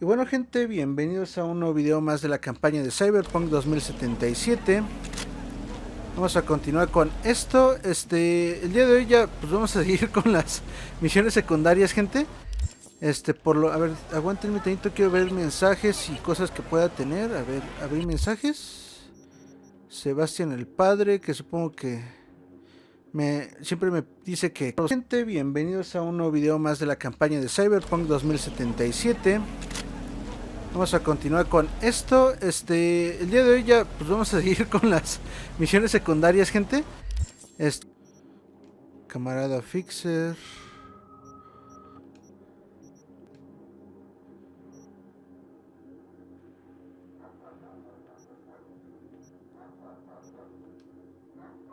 Y bueno, gente, bienvenidos a un nuevo video más de la campaña de Cyberpunk 2077. Vamos a continuar con esto. El día de hoy ya pues vamos a seguir con las misiones secundarias, gente. A ver, aguántenme tantito, quiero ver mensajes y cosas que pueda tener. A ver, abrir mensajes. Sebastián el padre, que supongo que siempre me dice que... Gente, bienvenidos a un nuevo video más de la campaña de Cyberpunk 2077. Vamos a continuar con esto. El día de hoy ya pues vamos a seguir con las misiones secundarias, gente. Camarada Fixer.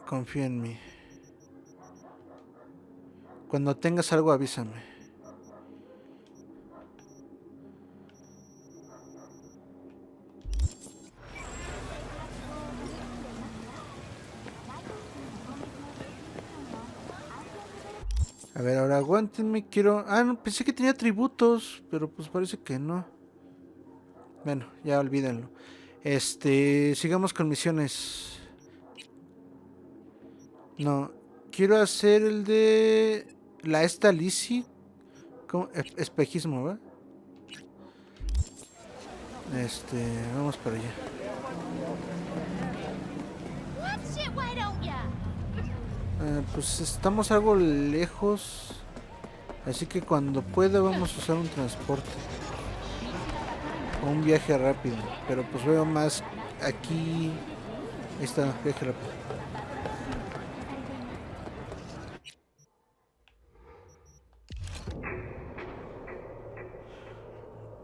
Confía en mí. Cuando tengas algo avísame. A ver, ahora aguántenme, quiero... Ah, no, pensé que tenía tributos, pero pues parece que no. Bueno, ya olvídenlo. Sigamos con misiones. No, quiero hacer el de... esta Lizzie. ¿Cómo? Espejismo, ¿va? Vamos para allá. Pues estamos algo lejos, así que cuando pueda vamos a usar un transporte o un viaje rápido, pero pues veo más aquí. Ahí está, viaje rápido.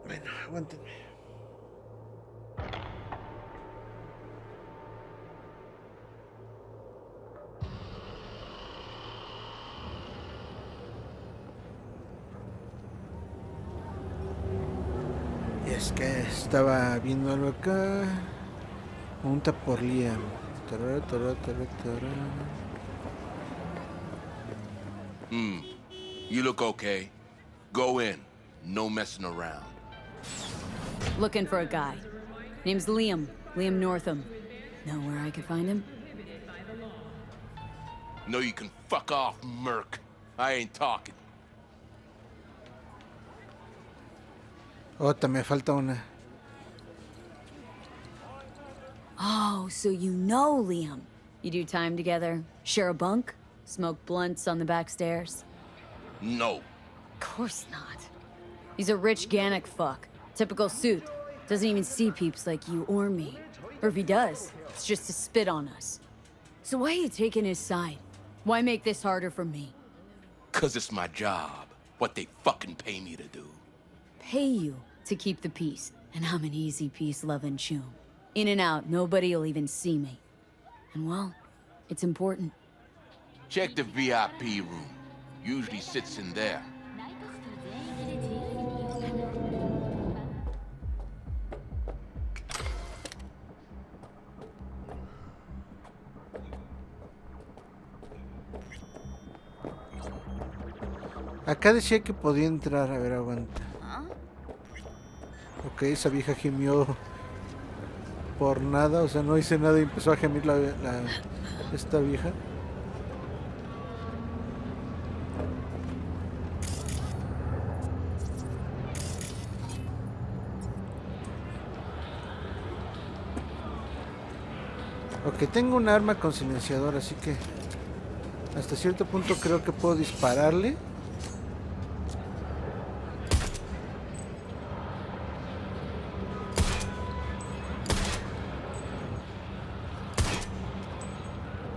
Bueno, aguántenme. Es que estaba viendo algo acá. Pregunta por Liam. You look okay. Go in. No messing around. Looking for a guy. Name's Liam. Liam Northam. Know where I could find him? No, you can fuck off, Merc. I ain't talking. Otra, me falta una. Oh, so you know Liam. You do time together? Share a bunk? Smoke blunts on the back stairs? No. Of course not. He's a rich Gannic fuck. Typical suit. Doesn't even see peeps like you or me. Or if he does, it's just to spit on us. So why are you taking his side? Why make this harder for me? 'Cause it's my job. What they fucking pay me to do. Pay you to keep the peace, and I'm an easy peace-loving chum. In and out, nobody'll even see me. And well, it's important. Check the VIP room. Usually sits in there. Acá decía que podía entrar. A ver, aguanta. Ok, esa vieja gimió por nada, o sea, no hice nada y empezó a gemir esta vieja. Ok, tengo un arma con silenciador, así que hasta cierto punto creo que puedo dispararle.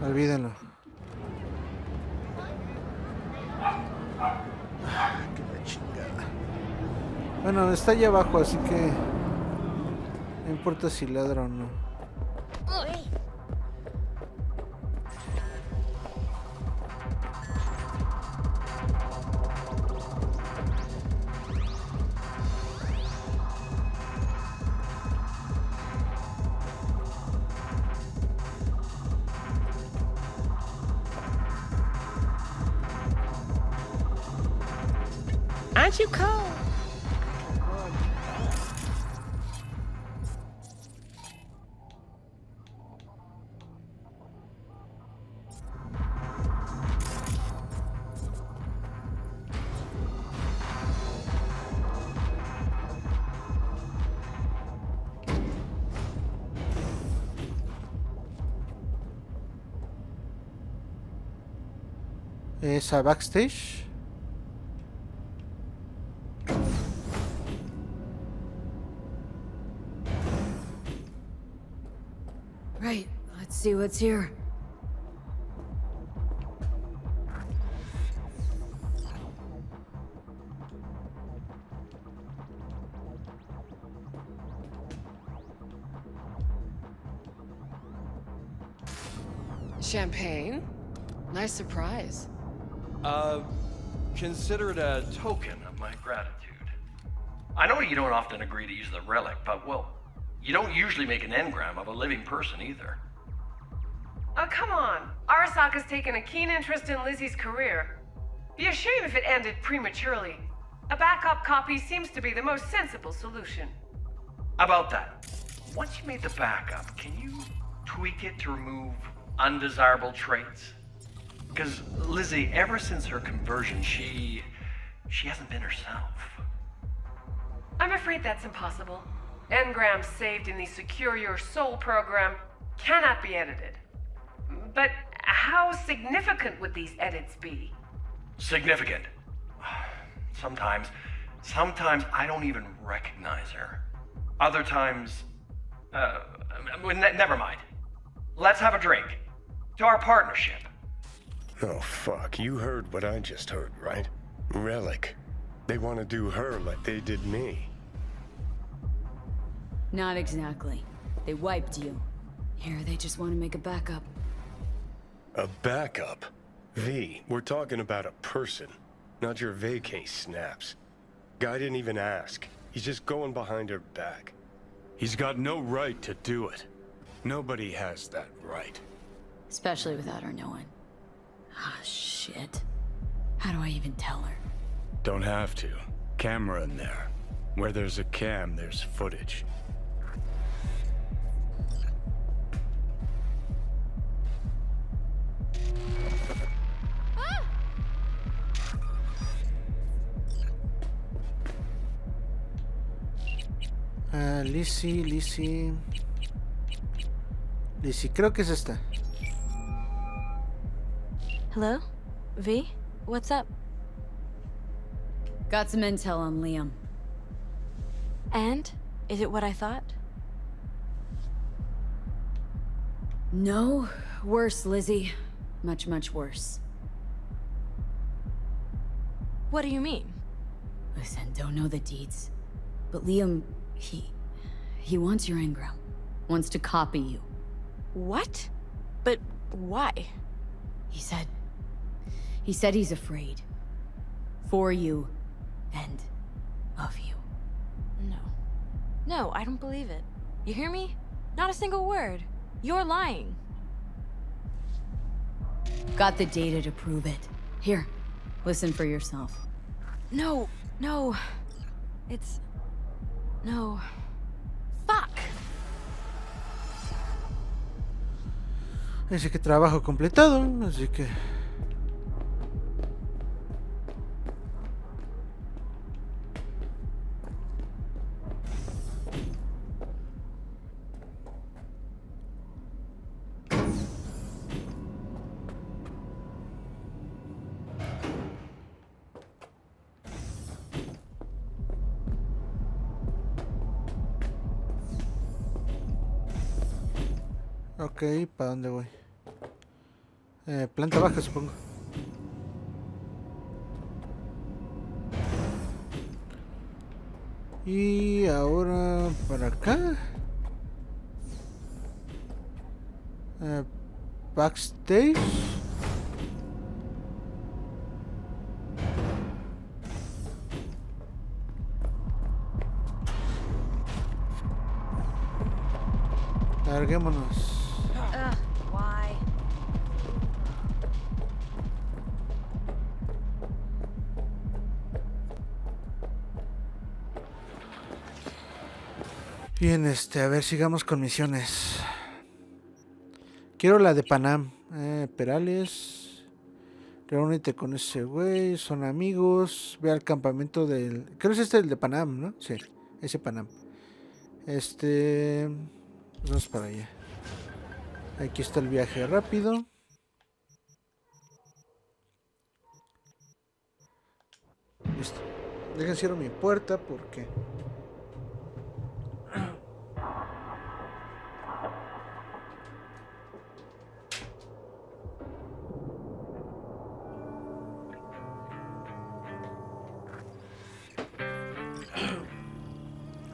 Olvídenlo. Qué la chingada. Bueno, está allá abajo, así que no importa si ladra o no. Aren't you cold? Es a backstage. Right, let's see what's here. Champagne? Nice surprise. Consider it a token of my gratitude. I know you don't often agree to use the relic, but, well, you don't usually make an engram of a living person either. Oh, come on. Arasaka's taken a keen interest in Lizzie's career. Be a shame if it ended prematurely. A backup copy seems to be the most sensible solution. About that, once you made the backup, can you tweak it to remove undesirable traits? Because Lizzie, ever since her conversion, she hasn't been herself. I'm afraid that's impossible. Engrams saved in the Secure Your Soul program cannot be edited. But how significant would these edits be? Significant. Sometimes I don't even recognize her. Other times, never mind. Let's have a drink. To our partnership. Oh, fuck. You heard what I just heard, right? Relic. They want to do her like they did me. Not exactly. They wiped you. Here, they just want to make a backup. A backup? V, we're talking about a person, not your vacay snaps. Guy didn't even ask. He's just going behind her back. He's got no right to do it. Nobody has that right. Especially without her knowing. Ah, shit. How do I even tell her? Don't have to. Camera in there. Where there's a cam, there's footage. Lizzie, creo que es esta. Hello? V? What's up? Got some intel on Liam. And? Is it what I thought? No, worse, Lizzie. Much, much worse. What do you mean? Listen, don't know the deeds. But Liam, he wants your engram. Wants to copy you. What? But why? He said he's afraid. For you, and of you. No, I don't believe it. You hear me? Not a single word. You're lying. Got the data to prove it. Here, listen for yourself. No. No. Fuck. Dice que trabajo completado, así que... Ok, ¿para dónde voy? Planta baja, supongo. Y ahora para acá. Backstage. Larguémonos. Why? Bien, a ver, sigamos con misiones. Quiero la de Panam. Perales. Reúnete con ese güey. Son amigos. Ve al campamento del... Creo que es el de Panam, ¿no? Sí, ese Panam. Pues vamos para allá. Aquí está el viaje rápido. Listo. Dejen cierro mi puerta porque...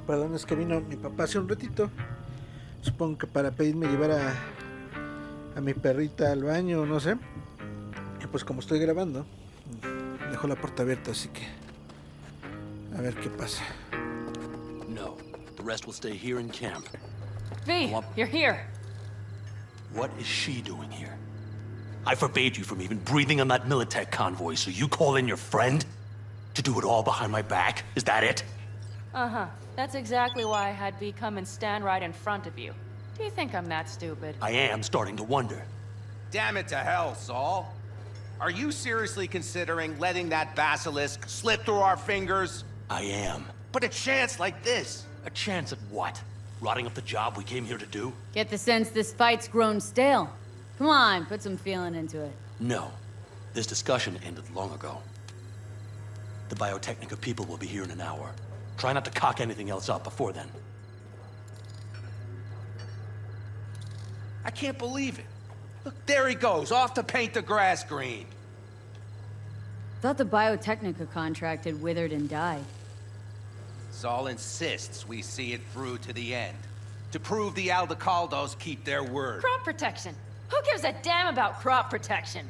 Perdón, es que vino mi papá hace un ratito. Supongo que para pedirme llevar a mi perrita al baño, no sé. Y pues como estoy grabando, dejo la puerta abierta, así que a ver qué pasa. No, the rest will stay here in camp. V, you're here. What is she doing here? I forbade you from even breathing on that Militech convoy, so you call in your friend? To do it all behind my back? Is that it? Uh-huh. That's exactly why I had V come and stand right in front of you. Do you think I'm that stupid? I am starting to wonder. Damn it to hell, Saul. Are you seriously considering letting that basilisk slip through our fingers? I am. But a chance like this. A chance at what? Rotting up the job we came here to do? Get the sense this fight's grown stale. Come on, put some feeling into it. No. This discussion ended long ago. The Biotechnica people will be here in an hour. Try not to cock anything else up before then. I can't believe it. Look, there he goes, off to paint the grass green. Thought the Biotechnica contract had withered and died. Saul insists we see it through to the end. To prove the Aldecaldos keep their word. Crop protection. Who gives a damn about crop protection?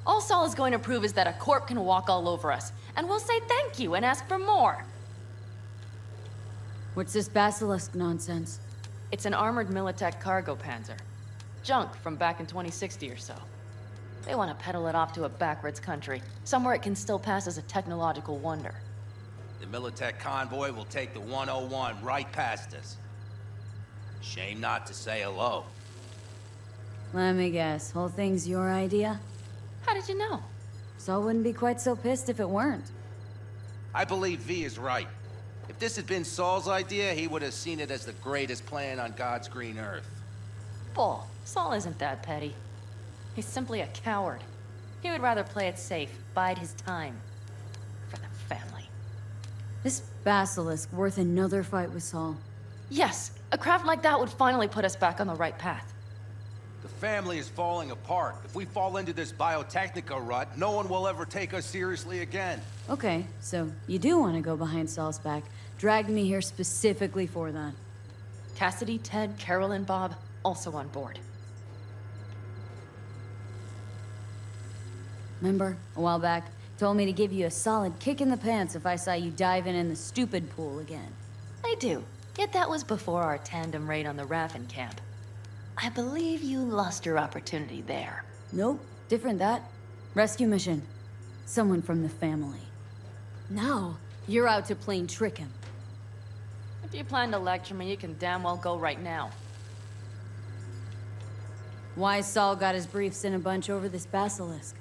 All Saul is going to prove is that a corp can walk all over us, and we'll say thank you and ask for more. What's this basilisk nonsense? It's an armored Militech cargo panzer. Junk from back in 2060 or so. They want to peddle it off to a backwards country, somewhere it can still pass as a technological wonder. The Militech convoy will take the 101 right past us. Shame not to say hello. Let me guess, whole thing's your idea? How did you know? Saul wouldn't be quite so pissed if it weren't. I believe V is right. If this had been Saul's idea, he would have seen it as the greatest plan on God's green earth. Bull. Saul isn't that petty. He's simply a coward. He would rather play it safe, bide his time. For the family. This basilisk worth another fight with Saul. Yes, a craft like that would finally put us back on the right path. The family is falling apart. If we fall into this Biotechnica rut, no one will ever take us seriously again. Okay, so you do want to go behind Saul's back. Dragged me here specifically for that. Cassidy, Ted, Carol, and Bob, also on board. Remember, a while back, told me to give you a solid kick in the pants if I saw you diving in the stupid pool again. I do. Yet that was before our tandem raid on the Raffen camp. I believe you lost your opportunity there. Nope, different that. Rescue mission. Someone from the family. Now, you're out to plain trick him. If you plan to lecture me, you can damn well go right now. Why Saul got his briefs in a bunch over this basilisk?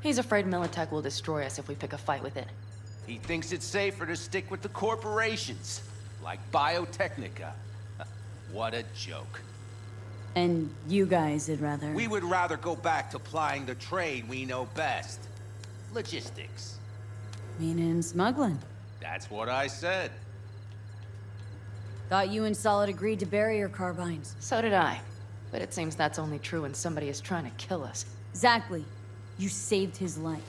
He's afraid Militech will destroy us if we pick a fight with it. He thinks it's safer to stick with the corporations, like Biotechnica. What a joke. And you guys would rather... We would rather go back to plying the trade we know best. Logistics. Meaning smuggling. That's what I said. Thought you and Saul had agreed to bury your carbines. So did I. But it seems that's only true when somebody is trying to kill us. Exactly. You saved his life.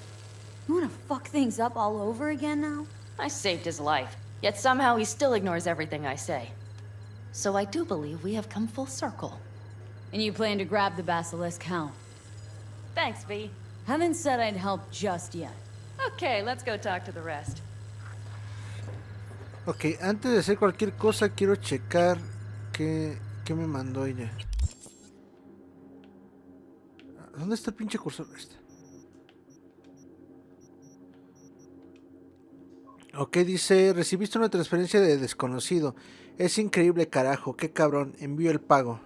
You wanna fuck things up all over again now? I saved his life, yet somehow he still ignores everything I say. So I do believe we have come full circle. And you plan to grab the basilisk how? Thanks, V. Haven't said I'd help just yet. Okay, let's go talk to the rest. Ok, antes de hacer cualquier cosa quiero checar qué me mandó ella. ¿Dónde está el pinche cursor? Ok, dice, recibiste una transferencia de desconocido. Es increíble, carajo, qué cabrón, envío el pago.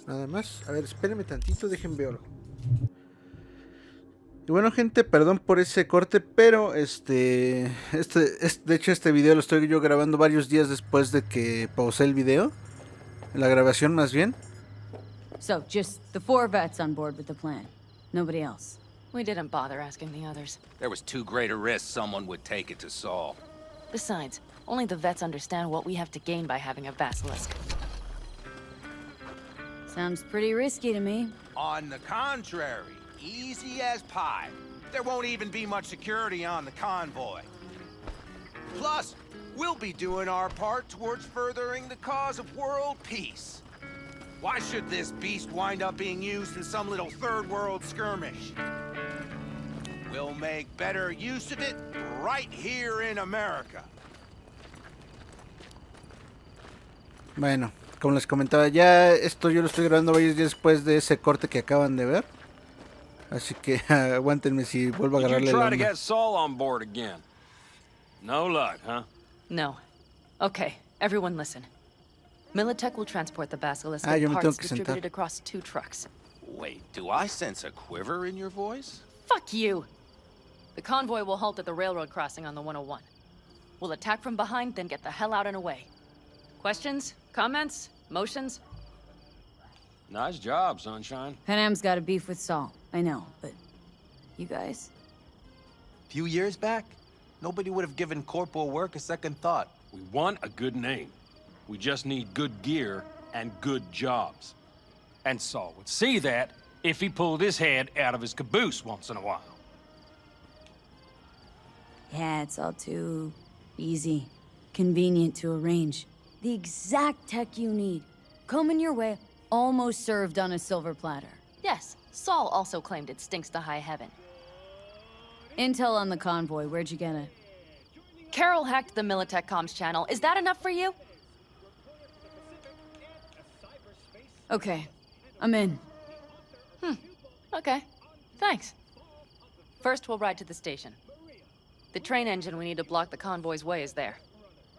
Nada más, a ver, espérenme tantito, dejen ver. Y bueno, gente, perdón por ese corte, pero de hecho este video lo estoy yo grabando varios días después de que pausé el video, la grabación más bien. So, just the 4 vets on board with the plan. Nobody else. We didn't bother asking the others. There was too great a risk someone would take it to Saul. Besides, only the vets understand what we have to gain by having a basilisk. Sounds pretty risky to me. On the contrary, easy as pie. There won't even be much security on the convoy. Plus, we'll be doing our part towards furthering the cause of world peace. Why should this beast wind up being used in some little third world skirmish? We'll make better use of it right here in America. Bueno, como les comentaba, ya esto yo lo estoy grabando varios días después de ese corte que acaban de ver. Así que aguántenme si vuelvo a agarrarle la onda. Get Saul on board again? No luck, huh? No. Okay, everyone listen. Militech will transport the basilisk yo in me tengo parts que sentar. distributed across 2 trucks. Wait, do I sense a quiver in your voice? Fuck you! The convoy will halt at the railroad crossing on the 101. We'll attack from behind, then get the hell out and away. Questions? Comments? Motions? Nice job, Sunshine. Panam's got a beef with Saul. I know, but you guys? Few years back, nobody would have given corporal work a second thought. We want a good name. We just need good gear and good jobs. And Saul would see that if he pulled his head out of his caboose once in a while. Yeah, it's all too easy. Convenient to arrange. The exact tech you need. Coming your way, almost served on a silver platter. Yes, Saul also claimed it stinks to high heaven. Intel on the convoy, where'd you get it? Carol hacked the Militech comms channel. Is that enough for you? Okay, I'm in. Okay, thanks. First, we'll ride to the station. The train engine we need to block the convoy's way is there.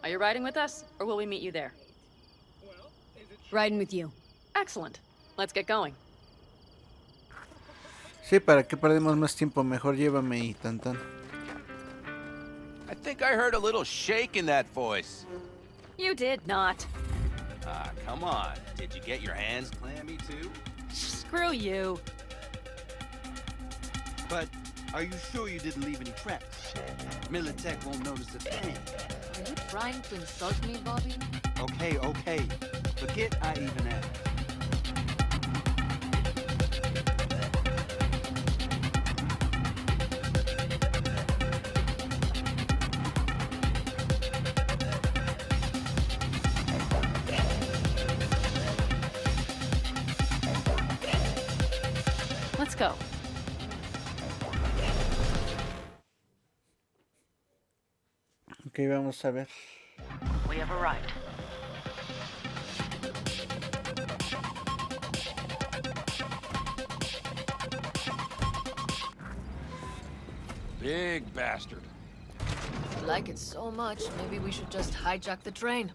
Are you riding with us, or will we meet you there? Riding with you. Excellent. Let's get going. Sí, para que perdemos más tiempo, mejor llévame y tan tan. I think I heard a little shake in that voice. You did not. Ah, come on. Did you get your hands clammy too? Screw you. But are you sure you didn't leave any tracks? Militech won't notice a thing. Are you trying to insult me, Bobby? Okay. Forget I even asked. Let's go. Ok, vamos a ver. We have arrived. Big bastard. You like it so much, maybe we should just hijack the train.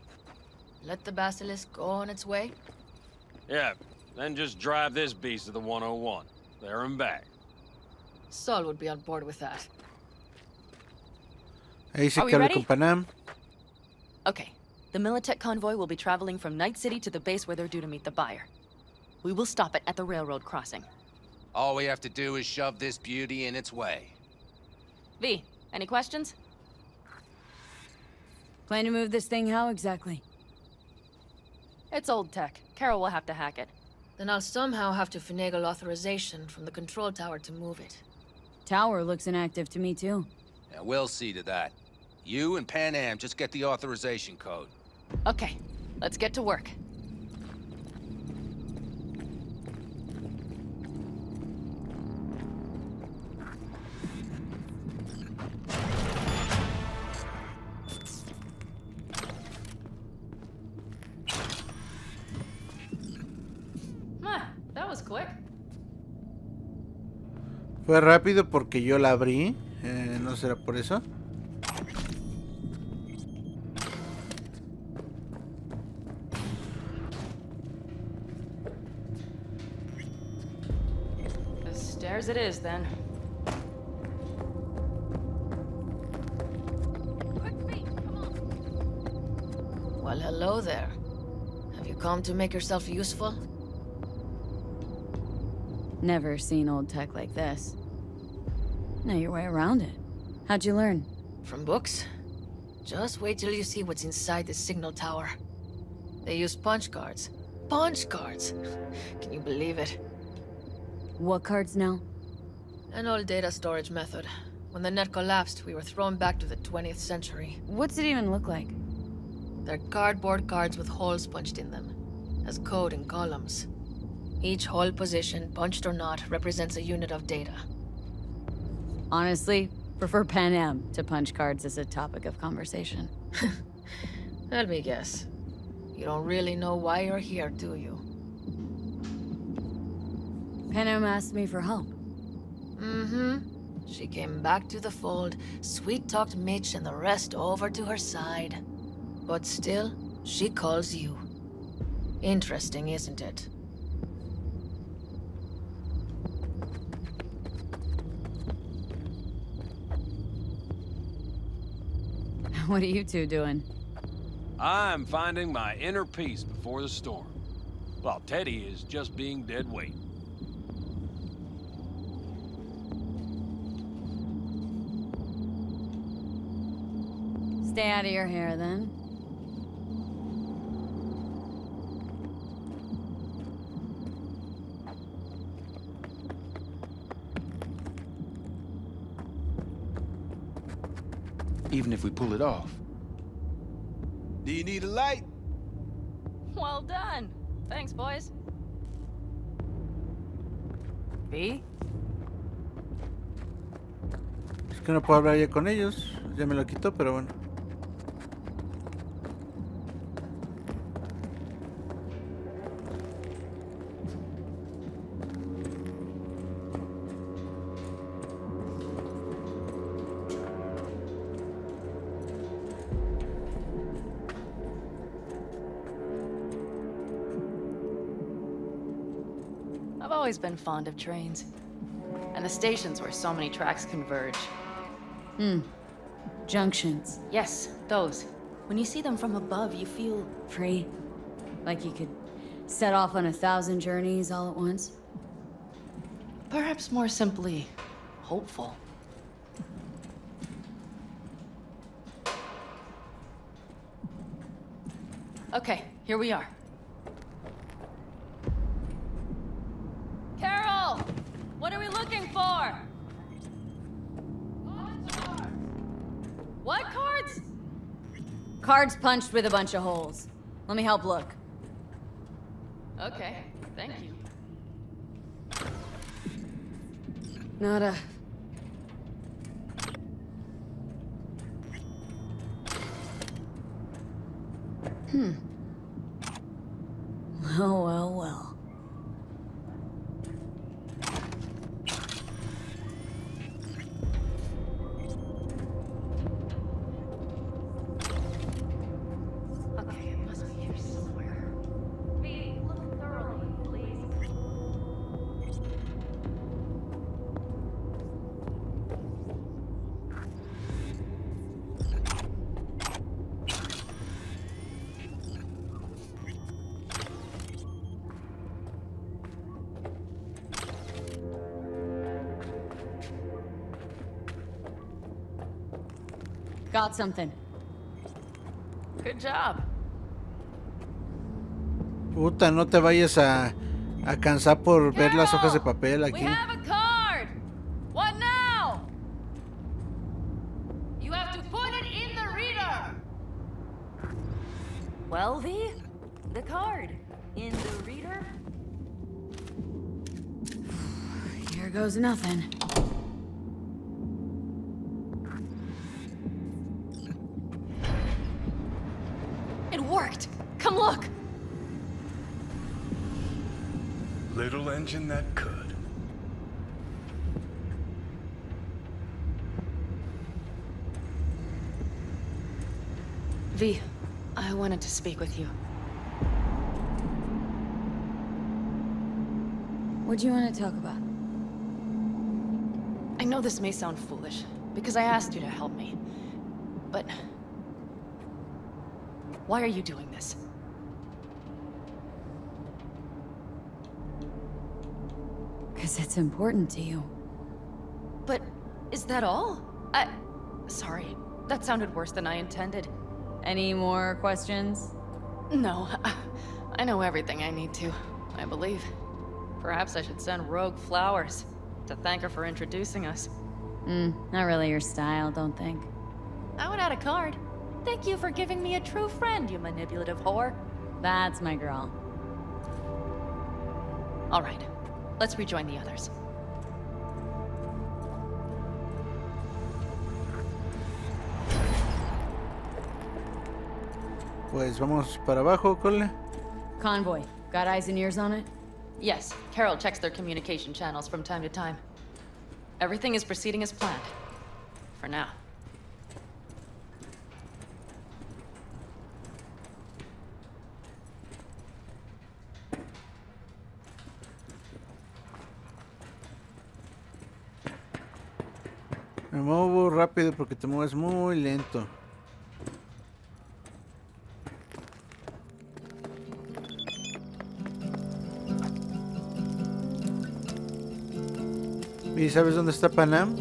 Let the basilisk go on its way. Yeah, then just drive this beast to the 101. There and back. Saul would be on board with that. Ahí se queda con Panam. Okay. The Militech convoy will be traveling from Night City to the base where they're due to meet the buyer. We will stop it at the railroad crossing. All we have to do is shove this beauty in its way. V, any questions? Plan to move this thing how exactly? It's old tech. Carol will have to hack it. Then I'll somehow have to finagle authorization from the control tower to move it. Tower looks inactive to me too. Yeah, we'll see to that. You and Pan Am just get the authorization code. Okay, let's get to work. That was quick. Fue rápido porque yo la abrí. ¿No será por eso? The stairs it is, then. Well, hello there. Have you come to make yourself useful? Never seen old tech like this. Know your way around it. How'd you learn? From books? Just wait till you see what's inside the signal tower. They use punch cards. Punch cards! Can you believe it? What cards now? An old data storage method. When the net collapsed, we were thrown back to the 20th century. What's it even look like? They're cardboard cards with holes punched in them, as code in columns. Each hole position, punched or not, represents a unit of data. Honestly, prefer Pan Am to punch cards as a topic of conversation. Let me guess. You don't really know why you're here, do you? Pan Am asked me for help. Mm-hmm. She came back to the fold, sweet-talked Mitch and the rest over to her side. But still, she calls you. Interesting, isn't it? What are you two doing? I'm finding my inner peace before the storm, while Teddy is just being dead weight. Stay out of your hair, then. Even if we pull it off. Do you need a light? Well done. Thanks, boys. ¿Vi? Es que no puedo hablar ya con ellos. Ya me lo quitó, pero bueno. I've always been fond of trains. And the stations where so many tracks converge. Junctions. Yes, those. When you see them from above, you feel Free. Like you could set off on 1,000 journeys all at once. perhaps more simply hopeful. Okay, here we are. Carol! What are we looking for? What cards? Cards punched with a bunch of holes. Let me help look. Okay, thank you. Nada. Well, well, well. Okay, it must be here somewhere. V, look thoroughly, please. Got something. Good job. Puta, no te vayas a cansar por ver las hojas de papel We aquí. have a card! What now? You have to put it in the reader! Well, V, the card in the reader. Here goes nothing. It worked! Come look! Little engine that could. V, I wanted to speak with you. What do you want to talk about? I know this may sound foolish, because I asked you to help me. But... why are you doing this? Because it's important to you. But is that all? Sorry, that sounded worse than I intended. Any more questions? No, I know everything I need to, I believe. Perhaps I should send Rogue flowers to thank her for introducing us. Not really your style, don't think. I would add a card. Thank you for giving me a true friend, you manipulative whore. That's my girl. All right, let's rejoin the others. Pues vamos para abajo, Cole. Convoy. Got eyes and ears on it? Yes, Carol checks their communication channels from time to time. Everything is proceeding as planned. For now. Me muevo rápido porque te mueves muy lento. ¿Y sabes dónde está Panam?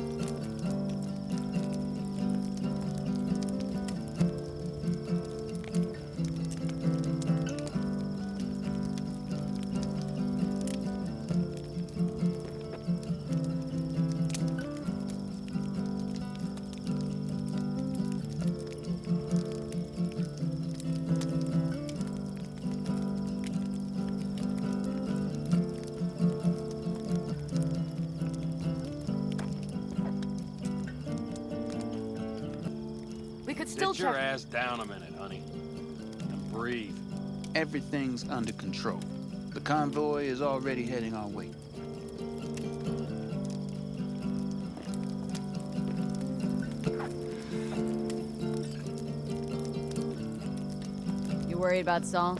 Sit your ass down a minute, honey. And breathe. Everything's under control. The convoy is already heading our way. You worried about Saul?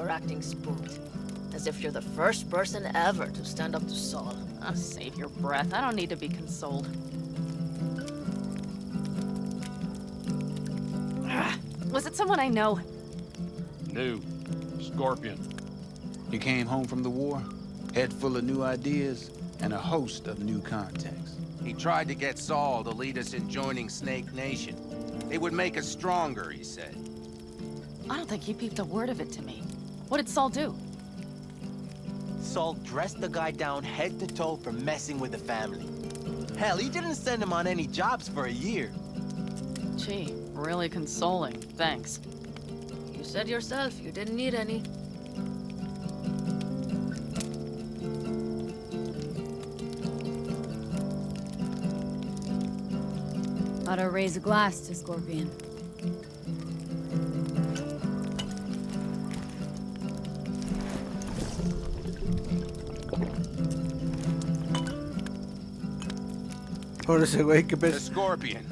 Acting spooked. As if you're the first person ever to stand up to Saul. Oh, save your breath. I don't need to be consoled. Was it someone I know? New. Scorpion. You came home from the war, head full of new ideas, and a host of new contacts. He tried to get Saul to lead us in joining Snake Nation. It would make us stronger, he said. I don't think he peeped a word of it to me. What did Saul do? Saul dressed the guy down head to toe for messing with the family. Hell, he didn't send him on any jobs for a year. Gee, really consoling. Thanks. You said yourself you didn't need any. Ought to raise a glass to Scorpion. Por ese güey que The Scorpion.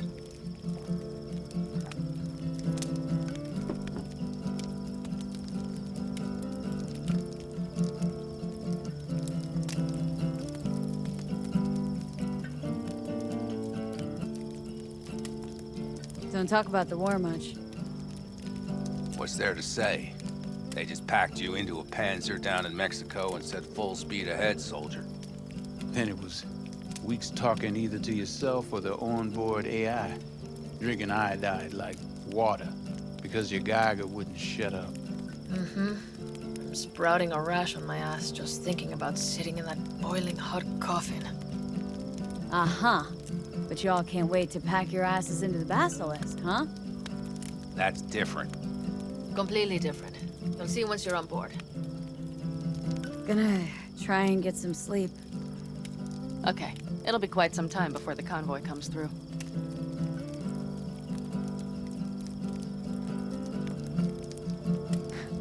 Don't talk about the war much. What's there to say? They just packed you into a Panzer down in Mexico and said full speed ahead, soldier. Then it was weeks talking either to yourself or the onboard AI, drinking iodide like water because your Geiger wouldn't shut up. I'm sprouting a rash on my ass just thinking about sitting in that boiling hot coffin. Uh-huh. But y'all can't wait to pack your asses into the Basilisk, huh? That's different. Completely different. You'll see once you're on board. Gonna try and get some sleep. Okay, it'll be quite some time before the convoy comes through.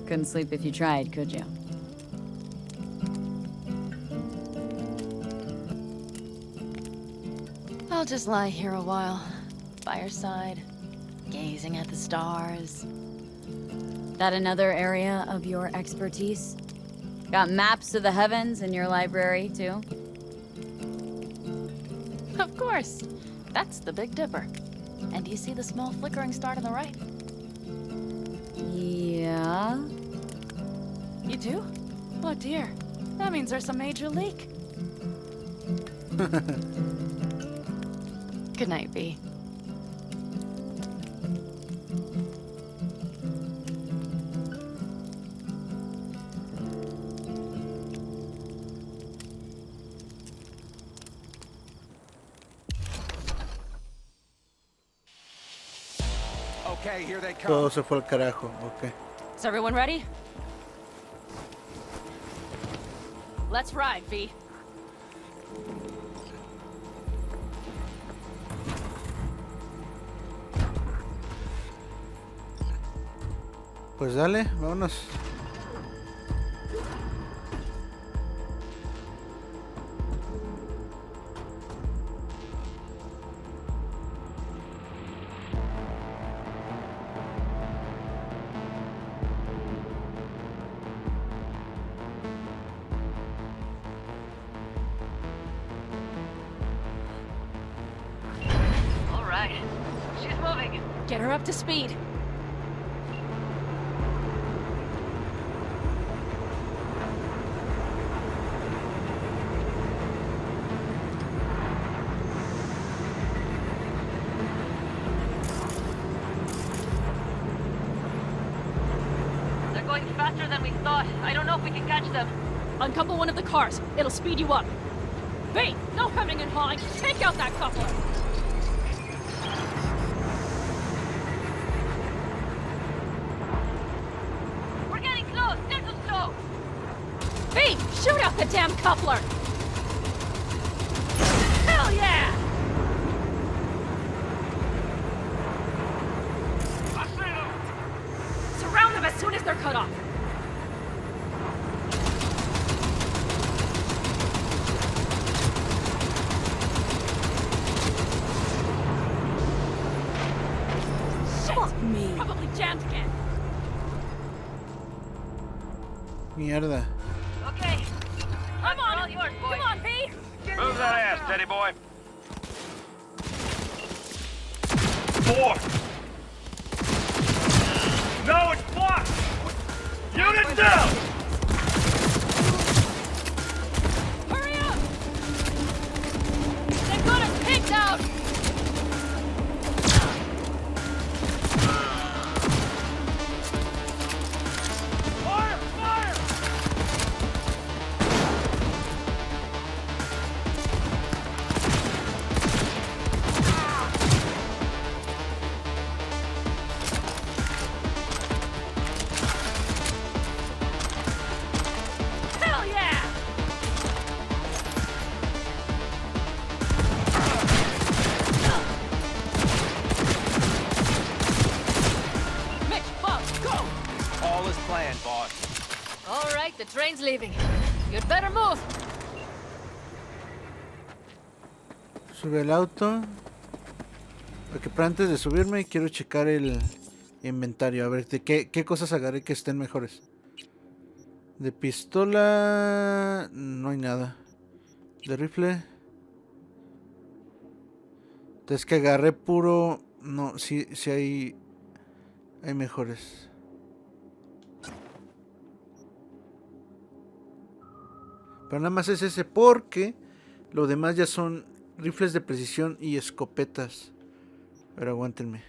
Couldn't sleep if you tried, could you? I'll just lie here a while, by your side, gazing at the stars. That another area of your expertise? Got maps of the heavens in your library, too? Of course. That's the Big Dipper. And do you see the small flickering start on the right? Yeah. You do? Oh dear. That means there's a major leak. Good night, V. Okay, here they come. Todo se fue al carajo, ok. Is everyone ready? Let's ride, V. Pues dale, vámonos. All right. She's moving. Get her up to speed. They're going faster than we thought. I don't know if we can catch them. Uncouple one of the cars. It'll speed you up. V, no coming and hauling. Take out that coupler. We're getting close. They're too slow. V, shoot out the damn coupler. Hell yeah! Surround them as soon as they're cut off. Fuck me. Probably jammed again. Mierda. Okay. Come on, all yours, boy. Come on, V. Move that ass, steady boy. 4. No, it's blocked. Unit down. Hurry up! They've got us picked out. Fire! Fire! Hell yeah! Mitch, Bob, go! All is planned, boss. All right, the train's leaving. You'd better move. Sube el auto. Porque pero antes de subirme quiero checar el inventario. A ver, de qué cosas agarré que estén mejores. De pistola no hay nada. De rifle. Entonces que agarré puro. No, sí hay mejores. Pero nada más es ese porque lo demás ya son rifles de precisión y escopetas. Pero aguántenme.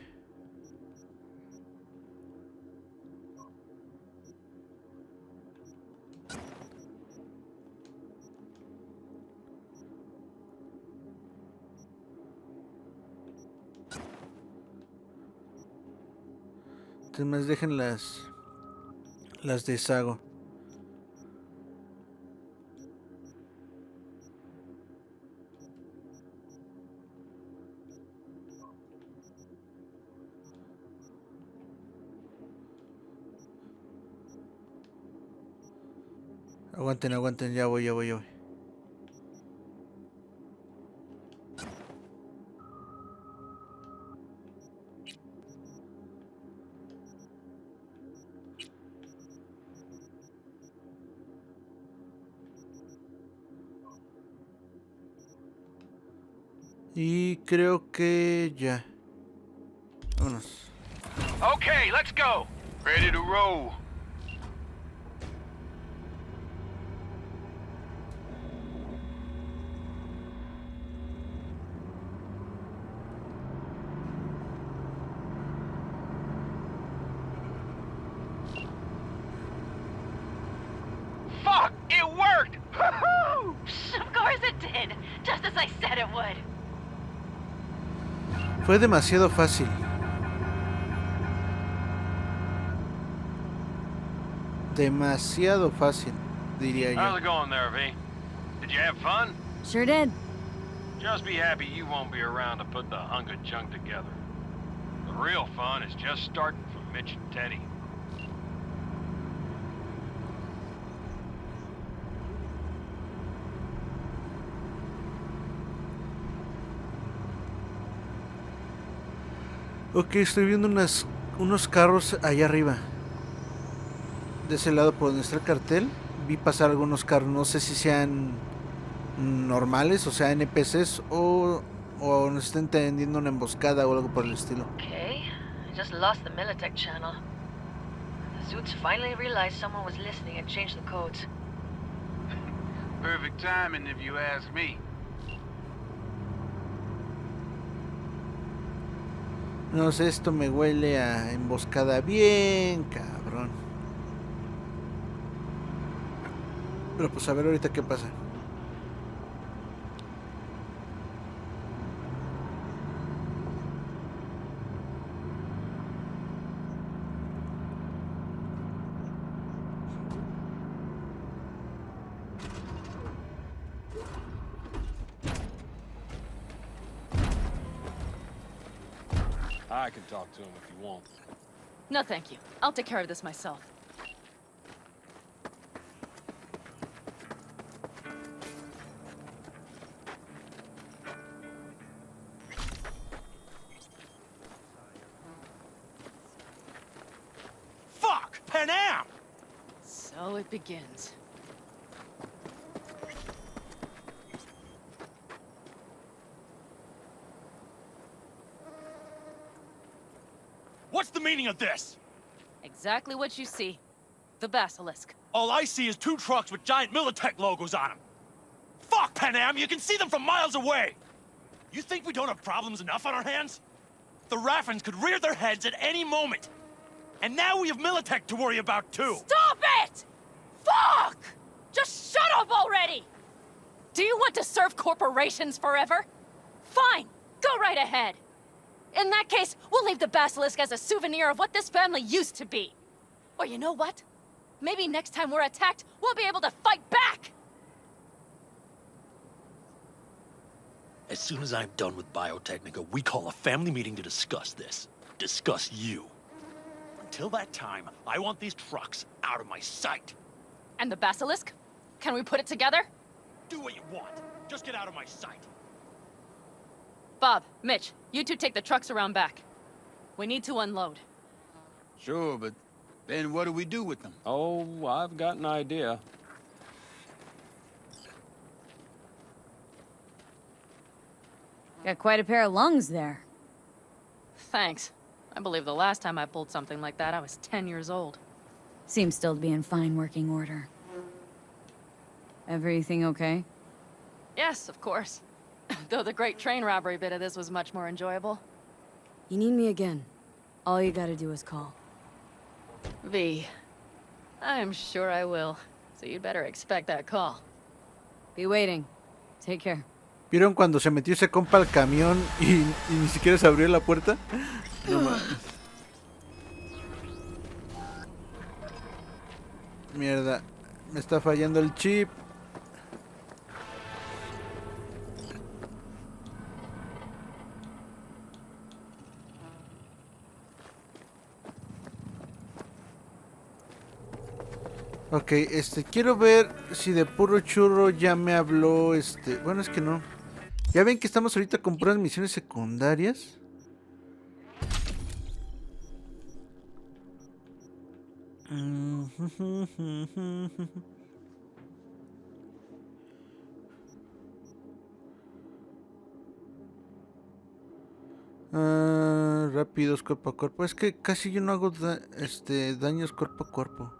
Entonces más dejen las deshago. Aguanten, ya voy. Y creo que ya. Vámonos. Okay, let's go. Ready to roll. Fuck! It worked! Woohoo! Of course it did. Just as I said it would. Fue demasiado fácil. Demasiado fácil, diría yo. How's it going there, V? Did you have fun? Sure did. Just be happy you won't be around to put the hunk of junk together. The real fun is just starting for Mitch and Teddy. Ok, estoy viendo unos carros allá arriba. De ese lado por donde está el cartel, vi pasar algunos carros. No sé si sean normales, o sea, NPCs, o nos estén tendiendo una emboscada o algo por el estilo. Okay, I just lost the Militech channel. The suits finally realized someone was listening and changed the codes. Perfect timing if you ask me. No sé, esto me huele a emboscada bien cabrón. Pero pues a ver ahorita qué pasa. I can talk to him if you want. No, thank you. I'll take care of this myself. Fuck! Panam! So it begins. What's the meaning of this? Exactly what you see. The basilisk. All I see is 2 trucks with giant Militech logos on them. Fuck, Panam! You can see them from miles away! You think we don't have problems enough on our hands? The Raffens could rear their heads at any moment. And now we have Militech to worry about, too. Stop it! Fuck! Just shut up already! Do you want to serve corporations forever? Fine, go right ahead. In that case, we'll leave the basilisk as a souvenir of what this family used to be. Or you know what? Maybe next time we're attacked, we'll be able to fight back! As soon as I'm done with Biotechnica, we call a family meeting to discuss this. Discuss you. Until that time, I want these trucks out of my sight. And the basilisk? Can we put it together? Do what you want. Just get out of my sight. Bob, Mitch, you two take the trucks around back. We need to unload. Sure, but then what do we do with them? Oh, I've got an idea. Got quite a pair of lungs there. Thanks. I believe the last time I pulled something like that, I was 10 years old. Seems still to be in fine working order. Everything okay? Yes, of course. Though the great train robbery bit of this was much more enjoyable. You need me again. All you gotta do is call. V. I'm sure I will. So you'd better expect that call. Be waiting. Take care. ¿Vieron cuando se metió ese compa al camión y ni siquiera se abrió la puerta? No mames. Mierda, me está fallando el chip. Ok, quiero ver si de puro churro ya me habló, bueno, es que no. Ya ven que estamos ahorita con puras misiones secundarias. rápidos cuerpo a cuerpo. Es que casi yo no hago daños cuerpo a cuerpo.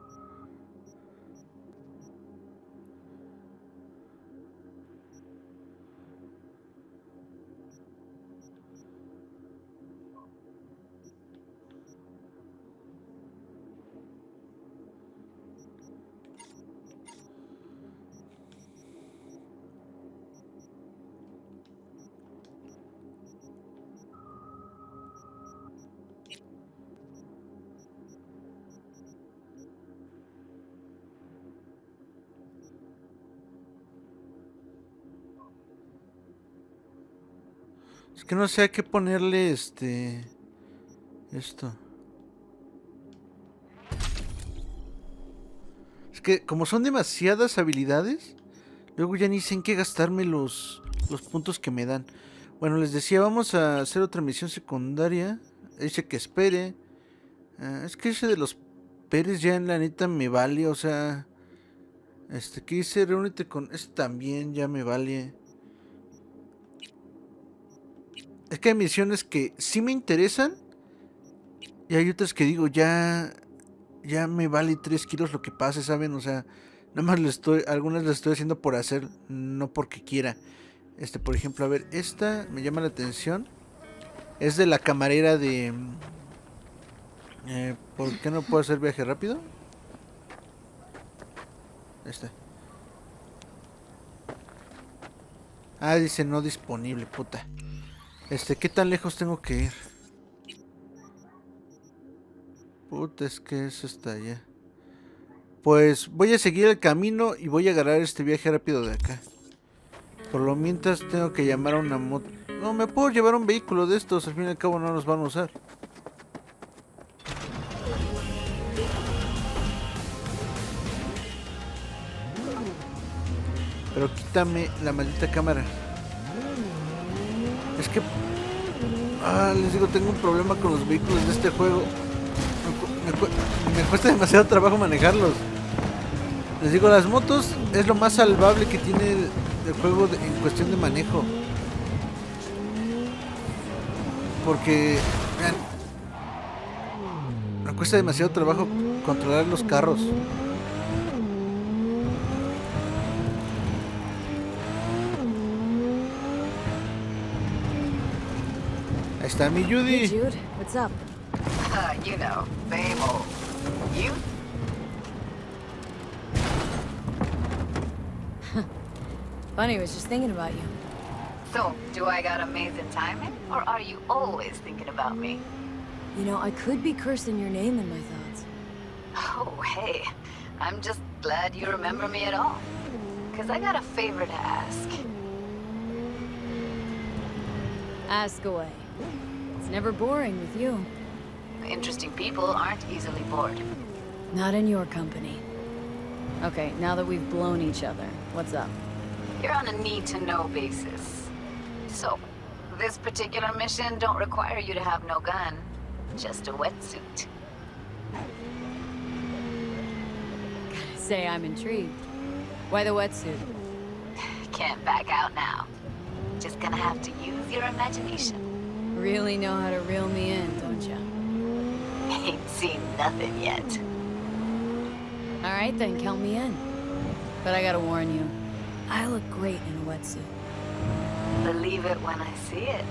Es que no sé a qué ponerle esto. Es que como son demasiadas habilidades, luego ya ni sé en qué gastarme los puntos que me dan. Bueno, les decía, vamos a hacer otra misión secundaria. Dice que espere. Es que ese de los Pérez ya en la neta me vale, o sea... que dice, reúnete con... Este también ya me vale. Es que hay misiones que sí me interesan. Y hay otras que digo, ya me vale 3 kilos lo que pase, ¿saben? O sea, nada más algunas las estoy haciendo por hacer, no porque quiera. Por ejemplo, a ver, esta me llama la atención. Es de la camarera de... ¿por qué no puedo hacer viaje rápido? Ah, dice no disponible, puta. ¿Qué tan lejos tengo que ir? Puta, es que eso está allá. Pues voy a seguir el camino y voy a agarrar este viaje rápido de acá. Por lo mientras tengo que llamar a una moto. No, me puedo llevar un vehículo de estos, al fin y al cabo no los van a usar. Pero quítame la maldita cámara. Es que... les digo, tengo un problema con los vehículos de este juego. Me cuesta demasiado trabajo manejarlos. Les digo, las motos es lo más salvable que tiene el juego en cuestión de manejo. Porque... vean, me cuesta demasiado trabajo controlar los carros. Ahí está mi Judy. Hey Jude, what's up? You know, same old. You? Funny, I was just thinking about you. So, do I got amazing timing, or are you always thinking about me? You know, I could be cursing your name in my thoughts. Oh, hey. I'm just glad you remember me at all. Because I got a favor to ask. Ask away. It's never boring with you. Interesting people aren't easily bored. Not in your company. Okay, now that we've blown each other, what's up? You're on a need-to-know basis. So, this particular mission don't require you to have no gun. Just a wetsuit. Gotta say, I'm intrigued. Why the wetsuit? Can't back out now. Just gonna have to use your imagination. Really know how to reel me in, don't ya? Ain't seen nothing yet. Alright then, count me in. But I gotta warn you, I look great in a wetsuit. Believe it when I see it.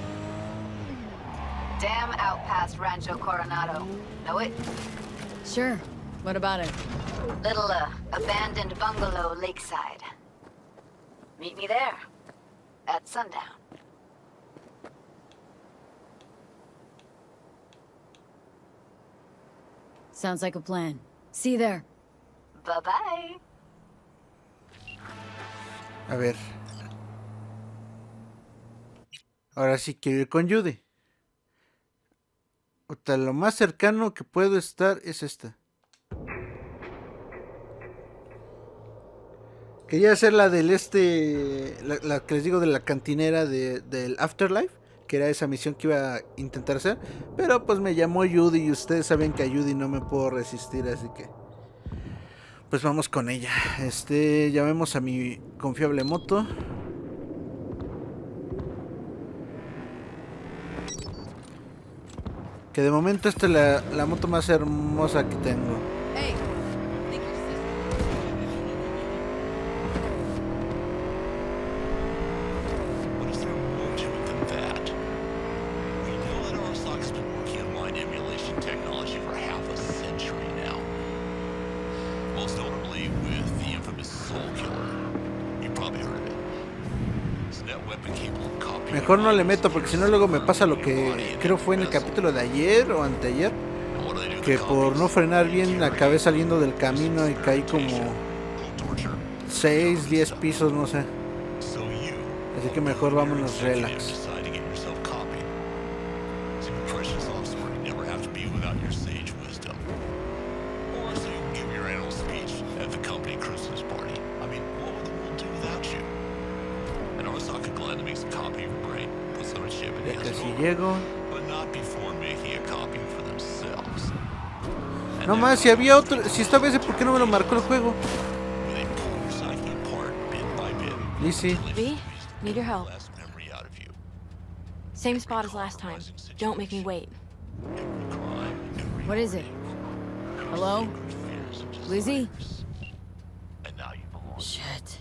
Dam out past Rancho Coronado. Know it? Sure. What about it? Little, abandoned bungalow lakeside. Meet me there. At sundown. Sounds like a plan. See you there. Bye-bye. A ver. Ahora sí quiero ir con Judy. Lo más cercano que puedo estar es esta. Quería hacer la del la que les digo de la cantinera del Afterlife, que era esa misión que iba a intentar hacer, pero pues me llamó Judy y ustedes saben que a Judy no me puedo resistir, así que pues vamos con ella. Llamemos a mi confiable moto. Que de momento esta es la moto más hermosa que tengo. Hey. What is there more to it than that? We know that Arasaka's been working on mind emulation technology for half a century now. Most notably with the infamous Soul Killer. You probably heard of it. It's that weapon capable of copying. Mejor no le meto porque si no luego me pasa lo que creo fue en el capítulo de ayer o anteayer. Que por no frenar bien acabé saliendo del camino y caí como 6, 10 pisos, no sé. Así que mejor vámonos relax. Ya casi llego. No más, si había otro, si esta vez, ¿por qué no me lo marcó el juego? Lizzie. V, need your help. Same spot as last time. Don't make me wait. What is it? Hello? Lizzie? Shit.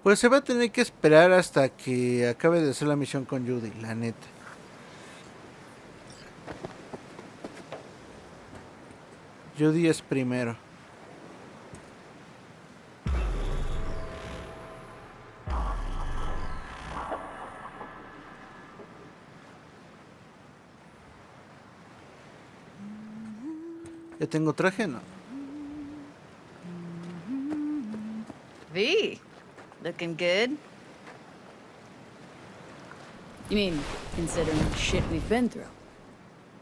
Pues se va a tener que esperar hasta que acabe de hacer la misión con Judy, la neta. Judy es primero. ¿Ya tengo traje? No. V, looking good. You mean, considering the shit we've been through?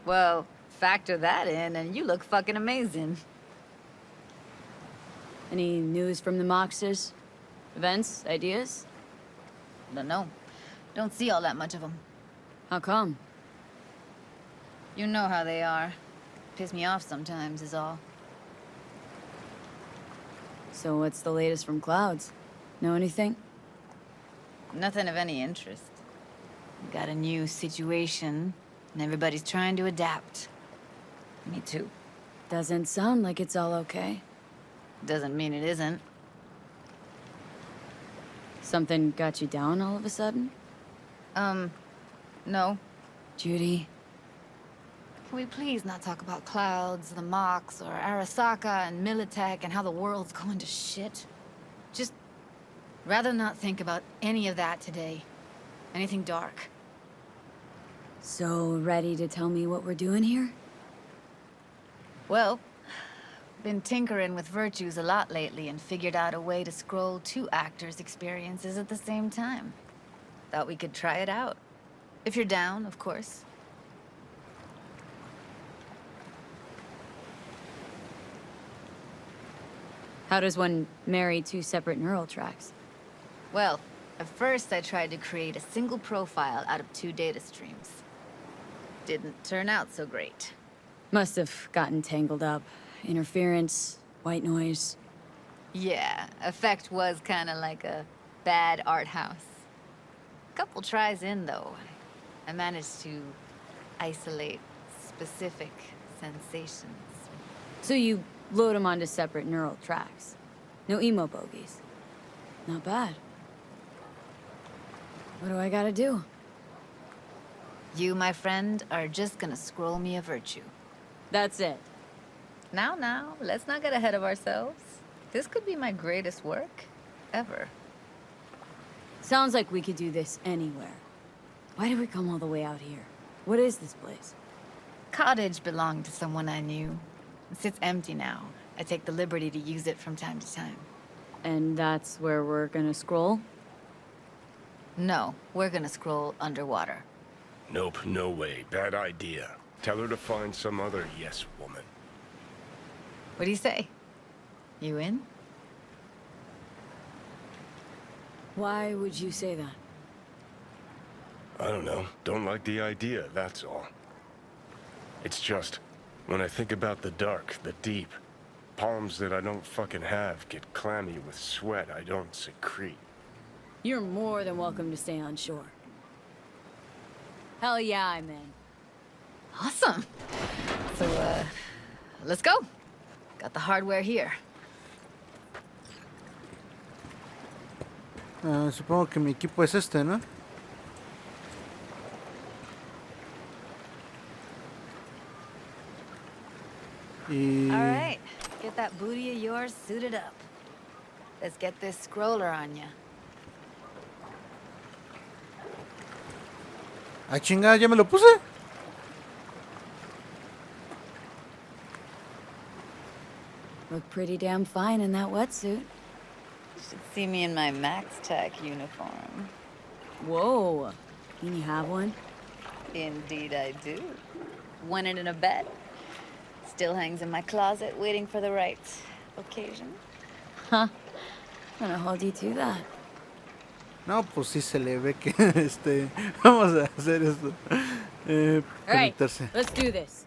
Well, factor that in and you look fucking amazing. Any news from the Moxers? Events? Ideas? Don't know. Don't see all that much of them. How come? You know how they are. Piss me off sometimes is all. So what's the latest from Clouds? Know anything? Nothing of any interest. Got a new situation, and everybody's trying to adapt. Me too. Doesn't sound like it's all okay. Doesn't mean it isn't. Something got you down all of a sudden? No. Judy? Can we please not talk about Clouds, the Mox, or Arasaka and Militech and how the world's going to shit? Just rather not think about any of that today. Anything dark. So, ready to tell me what we're doing here? Well, been tinkering with virtues a lot lately and figured out a way to scroll 2 actors' experiences at the same time. Thought we could try it out. If you're down, of course. How does one marry 2 separate neural tracks? Well, at first I tried to create a single profile out of 2 data streams. Didn't turn out so great. Must have gotten tangled up. Interference, white noise. Yeah, effect was kinda like a bad art house. Couple tries in, though, I managed to isolate specific sensations. So you load them onto separate neural tracks. No emo bogeys. Not bad. What do I gotta do? You, my friend, are just gonna scroll me a virtue. That's it. Now, let's not get ahead of ourselves. This could be my greatest work ever. Sounds like we could do this anywhere. Why did we come all the way out here? What is this place? Cottage belonged to someone I knew. It sits empty now. I take the liberty to use it from time to time. And that's where we're gonna scroll? No, we're gonna scroll underwater. Nope, no way. Bad idea. Tell her to find some other yes woman. What do you say? You in? Why would you say that? I don't know. Don't like the idea, that's all. It's just, when I think about the dark, the deep, palms that I don't fucking have get clammy with sweat I don't secrete. You're more than welcome to stay on shore. Hell yeah, I'm in. Awesome. So, let's go. Got the hardware here. Supongo que mi equipo es este, ¿no? Y... All right, get that booty of yours suited up. Let's get this scroller on ya. Ah, chingada, ya me lo puse. Look pretty damn fine in that wetsuit. You should see me in my MaxTech uniform. Whoa. Can you have one? Indeed I do. Won it in a bet. Still hangs in my closet waiting for the right occasion. Huh. I'm gonna hold you to that. No, pues sí se le ve que vamos a hacer esto. All right, Conectarse. let's do this.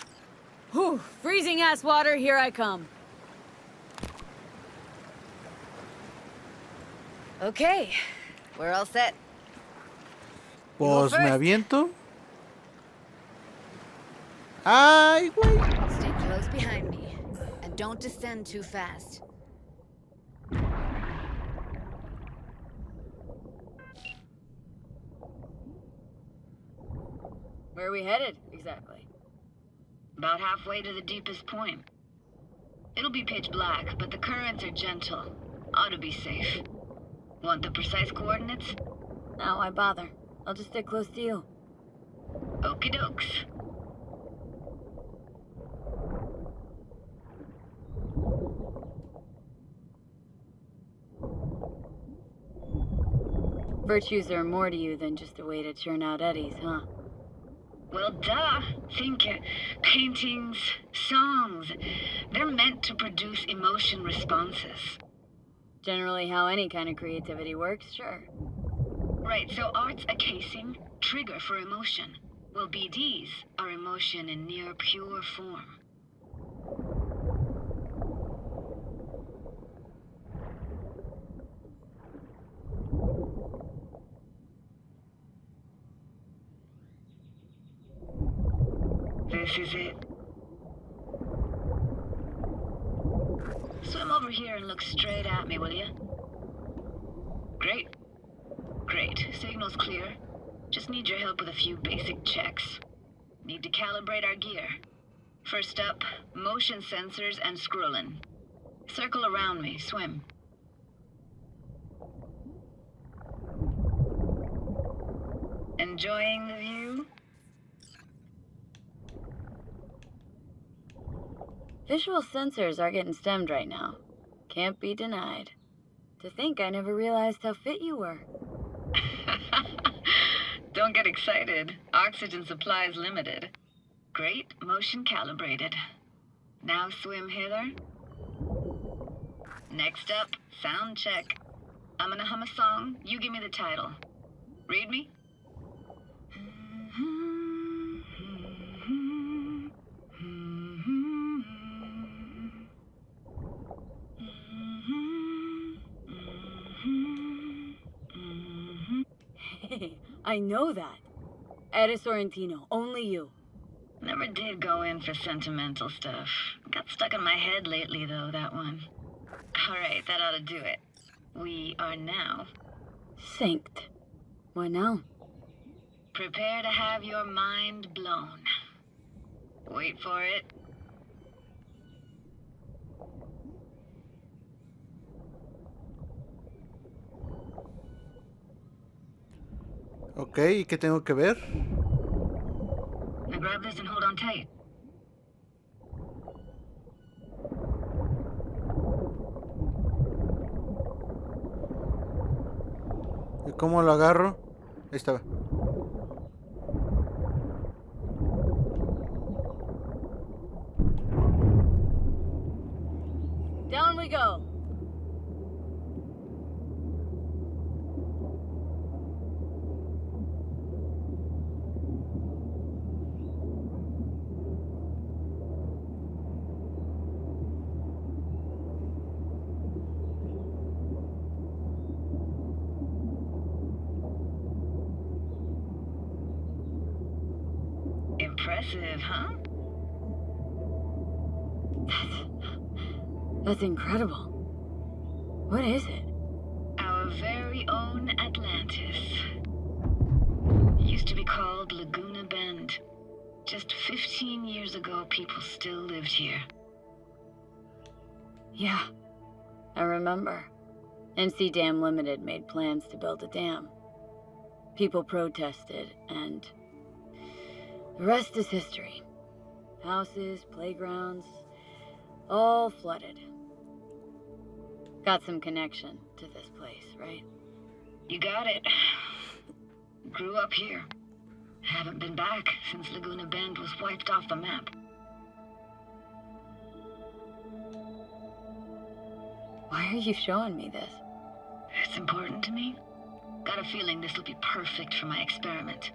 Whew, freezing ass water, here I come. Okay, we're all set. Pues me aviento. Ay, güey. Stay close behind me, and don't descend too fast. Where are we headed, exactly? About halfway to the deepest point. It'll be pitch black, but the currents are gentle. Ought to be safe. Want the precise coordinates? No, why bother? I'll just stick close to you. Okie dokes. Virtues are more to you than just a way to churn out eddies, huh? Well, duh. Think paintings, songs. They're meant to produce emotion responses. Generally how any kind of creativity works, sure. Right, so art's a casing, trigger for emotion. Well, BDs are emotion in near pure form. This is it. Swim over here and look straight at me, will you? Great. Great. Signal's clear. Just need your help with a few basic checks. Need to calibrate our gear. First up, motion sensors and scrolling. Circle around me. Swim. Enjoying the view? Visual sensors are getting stemmed right now. Can't be denied. To think I never realized how fit you were. Don't get excited. Oxygen supply is limited. Great, motion calibrated. Now swim hither. Next up, sound check. I'm gonna hum a song. You give me the title. Read me? I know that. Eres Sorrentino, only you. Never did go in for sentimental stuff. Got stuck in my head lately, though, that one. All right, that ought to do it. We are now synced. What now? Prepare to have your mind blown. Wait for it. Ok, ¿y qué tengo que ver? Now grab this and hold on tight. ¿Y cómo lo agarro? Ahí estaba. Down we go. impressive, huh? That's incredible. What is it? Our very own Atlantis. It used to be called Laguna Bend. Just 15 years ago, people still lived here. Yeah, I remember. NC Dam Limited made plans to build a dam. People protested, and the rest is history. Houses, playgrounds, all flooded. Got some connection to this place, right? You got it. Grew up here. Haven't been back since Laguna Bend was wiped off the map. Why are you showing me this? It's important to me. Got a feeling this will be perfect for my experiment.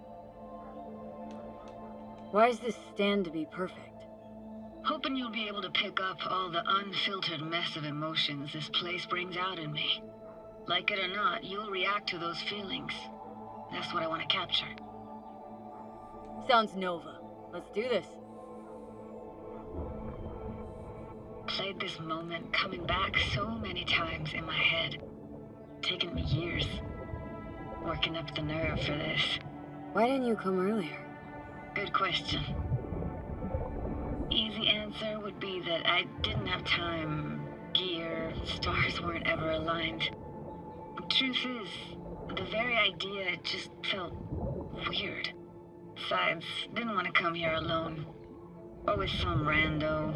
Why does this stand to be perfect? Hoping you'll be able to pick up all the unfiltered mess of emotions this place brings out in me. Like it or not, you'll react to those feelings. That's what I want to capture. Sounds Nova. Let's do this. Played this moment coming back so many times in my head. Taken me years. Working up the nerve for this. Why didn't you come earlier? Good question. Easy answer would be that I didn't have time, gear, stars weren't ever aligned. Truth is, the very idea just felt weird. Besides, didn't want to come here alone. Or with some rando.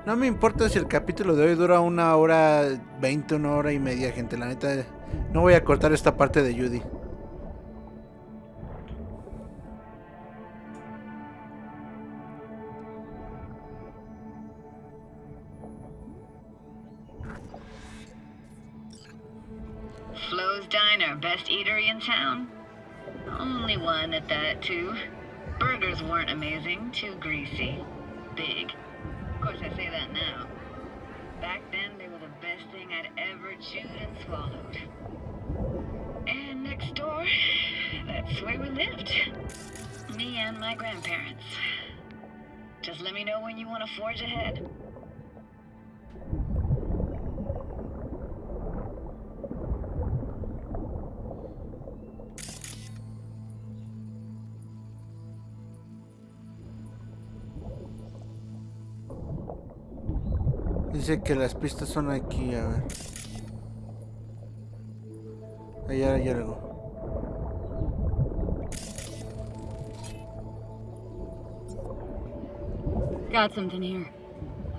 No me importa si el capítulo de hoy dura 1 hora 20, 1 hora y media, gente. La neta, no voy a cortar esta parte de Judy. Flo's Diner, best eatery in town. Only one at that, too. Burgers weren't amazing, too greasy. Big. Of course, I say that now. Back then, they were the best thing I'd ever chewed and swallowed. And next door, that's where we lived. Me and my grandparents. Just let me know when you want to forge ahead. Dice que las pistas son aquí, a ver. Allá hay algo. Got something here.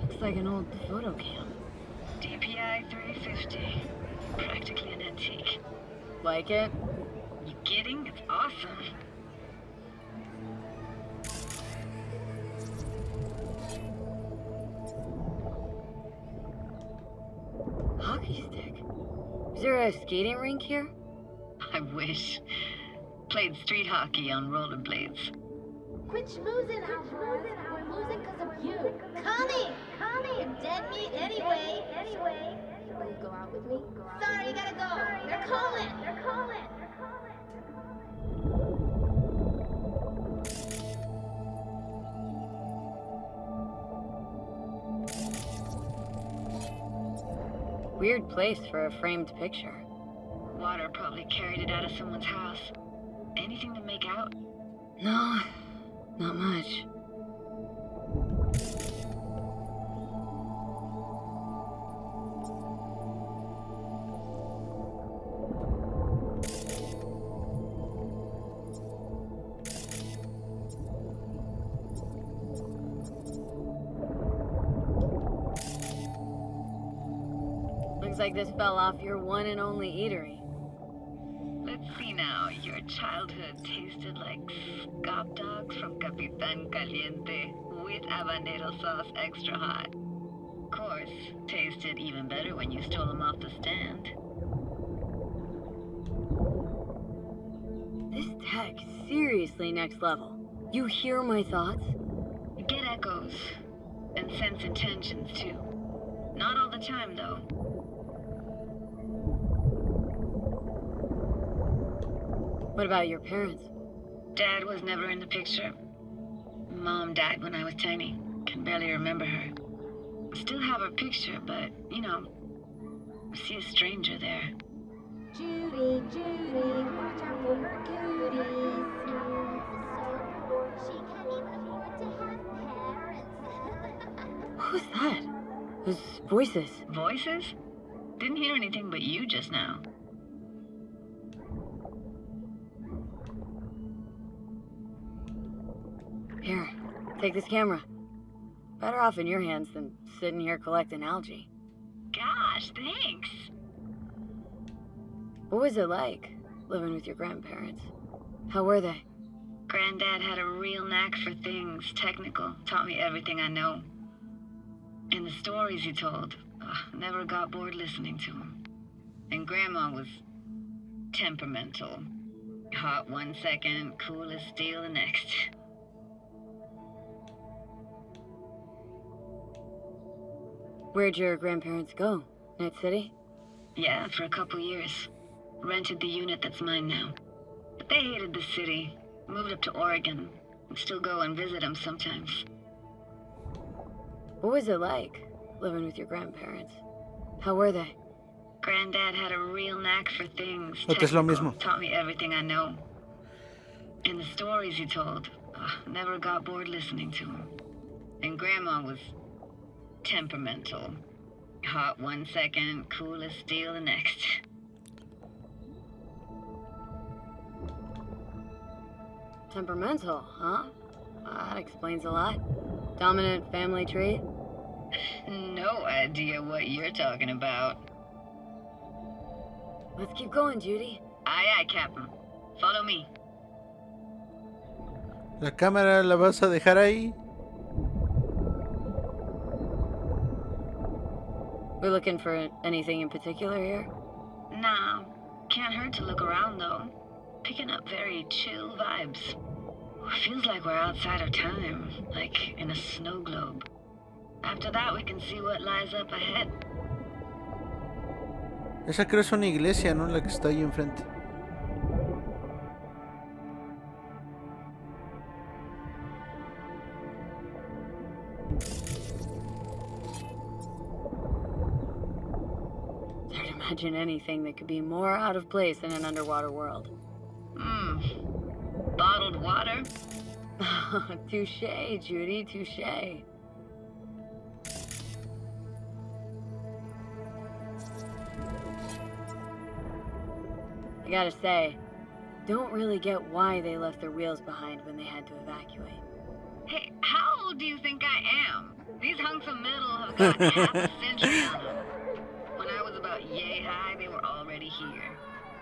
Looks like an old photo cam. DPI 350. Practically an antique. Like it? You kidding? It's awesome. Hockey stick. Is there a skating rink here? I wish. Played street hockey on rollerblades. Quit schmoozing, Alvarez. We're losing because of you. Coming! You're dead meat anyway. Will you go out with me? Sorry, you gotta go. They're calling. Weird place for a framed picture. Water probably carried it out of someone's house. Anything to make out? No, not much. Looks like this fell off your one and only eatery. Let's see now. Your childhood tasted like scop dogs from Capitan Caliente with habanero sauce extra hot. Of course, tasted even better when you stole them off the stand. This tech, seriously next level. You hear my thoughts? Get echoes. And sense intentions, too. Not all the time, though. What about your parents? Dad was never in the picture. Mom died when I was tiny. Can barely remember her. Still have her picture, but, you know, I see a stranger there. Judy, watch out for her cuties. She can't even afford to have parents. Who's that? Those voices. Voices? Didn't hear anything but you just now. Here, take this camera. Better off in your hands than sitting here collecting algae. Gosh, thanks. What was it like, living with your grandparents? How were they? Granddad had a real knack for things technical. Taught me everything I know. And the stories he told, never got bored listening to them. And Grandma was temperamental. Hot one second, cool as steel the next. Where'd your grandparents go? Night City? Yeah, for a couple years. Rented the unit that's mine now. But they hated the city. Moved up to Oregon. And still go and visit them sometimes. What was it like, living with your grandparents? How were they? Granddad had a real knack for things Es lo mismo. Taught me everything I know. And the stories he told, never got bored listening to them. And Grandma was temperamental. Hot one second, cool as steel the next. Temperamental, huh? That explains a lot. Dominant family trait? No idea what you're talking about. Let's keep going, Judy. Aye, aye, Captain. Follow me. La cámara la vas a dejar ahí. We're looking for anything in particular here? Nah, can't hurt to look around though. Picking up very chill vibes. Feels like we're outside of time, like in a snow globe. After that, we can see what lies up ahead. Esa creo es una iglesia, ¿no? La que está ahí enfrente. It's hard to imagine anything that could be more out of place in an underwater world. Bottled water? Touché, Judy, touché. I gotta say, don't really get why they left their wheels behind when they had to evacuate. Hey, how old do you think I am? These hunks of metal have got half a century on them. When I was about yay high, they were already here.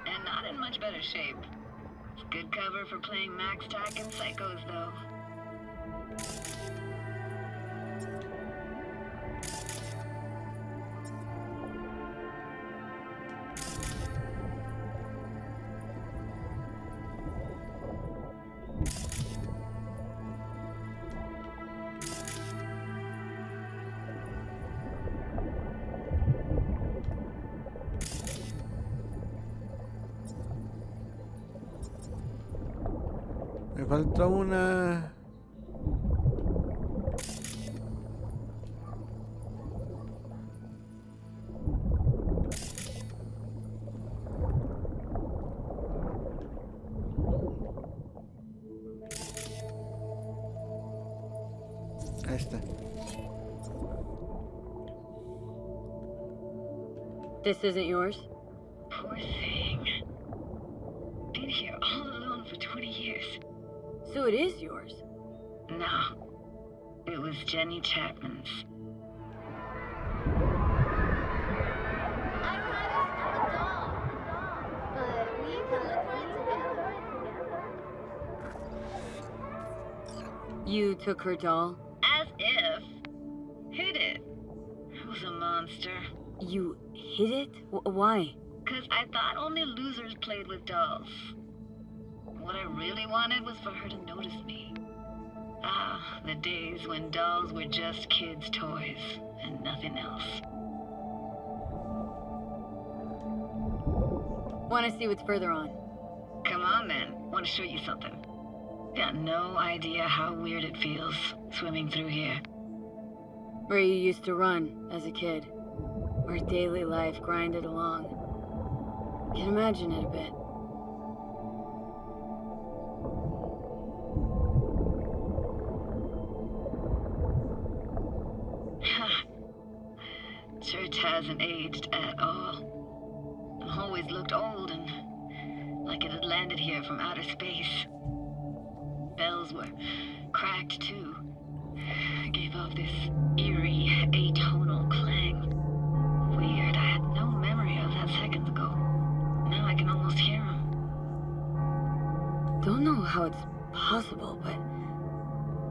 And not in much better shape. It's good cover for playing Max Tack and Psychos, though. Me falta una. Ahí está. This isn't yours? Poor thing. Been here all alone for 20 years. So it is yours? No. It was Jenny Chapman's. You took her doll? As if. Hid it. I was a monster. You hid it? Why? 'Cause I thought only losers played with dolls. What I really wanted was for her to notice me. Ah, the days when dolls were just kids' toys and nothing else. Want to see what's further on? Come on then. want to show you something. Got no idea how weird it feels swimming through here. Where you used to run as a kid. Where daily life grinded along. Can imagine it a bit. Church hasn't aged at all. It always looked old and like it had landed here from outer space. Bells were cracked too. Gave off this eerie, atonal clang. Weird, I had no memory of that seconds ago. Now I can almost hear them. Don't know how it's possible, but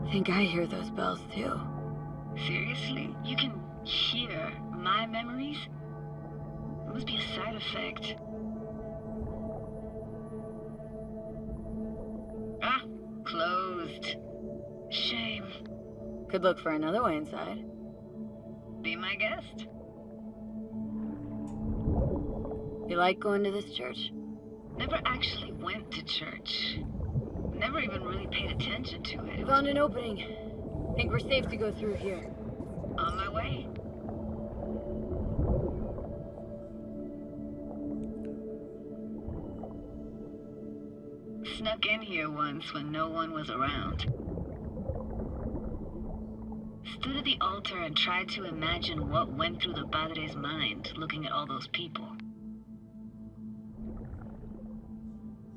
I think I hear those bells too. Seriously? You can hear my memories? It must be a side effect. Ah, closed. Shame. Could look for another way inside. Be my guest. You like going to this church? Never actually went to church. Never even really paid attention to it. Found an opening. Think we're safe to go through here. On my way. Snuck in here once when no one was around. Stood at the altar and tried to imagine what went through the padre's mind looking at all those people.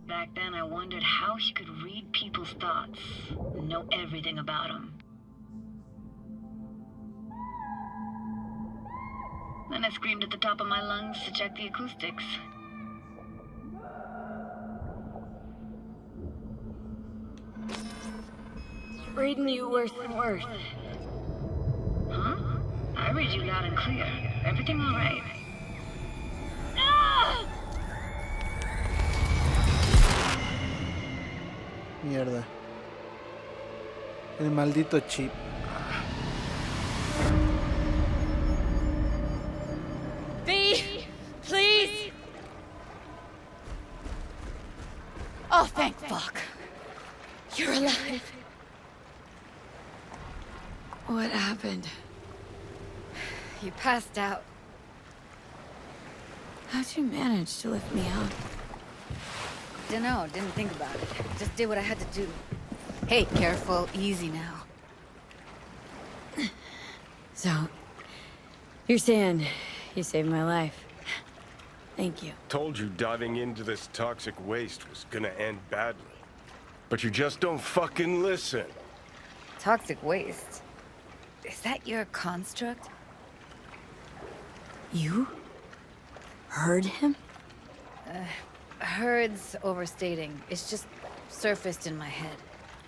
Back then I wondered how he could read people's thoughts and know everything about them. Then I screamed at the top of my lungs to check the acoustics. Reading you worse and worse. Huh? I read you loud and clear. Everything all right? Ah! Mierda. El maldito chip. V, please. Oh, thank fuck. You're alive. What happened? You passed out. How'd you manage to lift me up? Dunno, didn't think about it. Just did what I had to do. Hey, careful, easy now. So, you're saying you saved my life. Thank you. Told you diving into this toxic waste was gonna end badly. But you just don't fucking listen. Toxic waste? Is that your construct? You? Heard him? Heard's overstating. It's just surfaced in my head.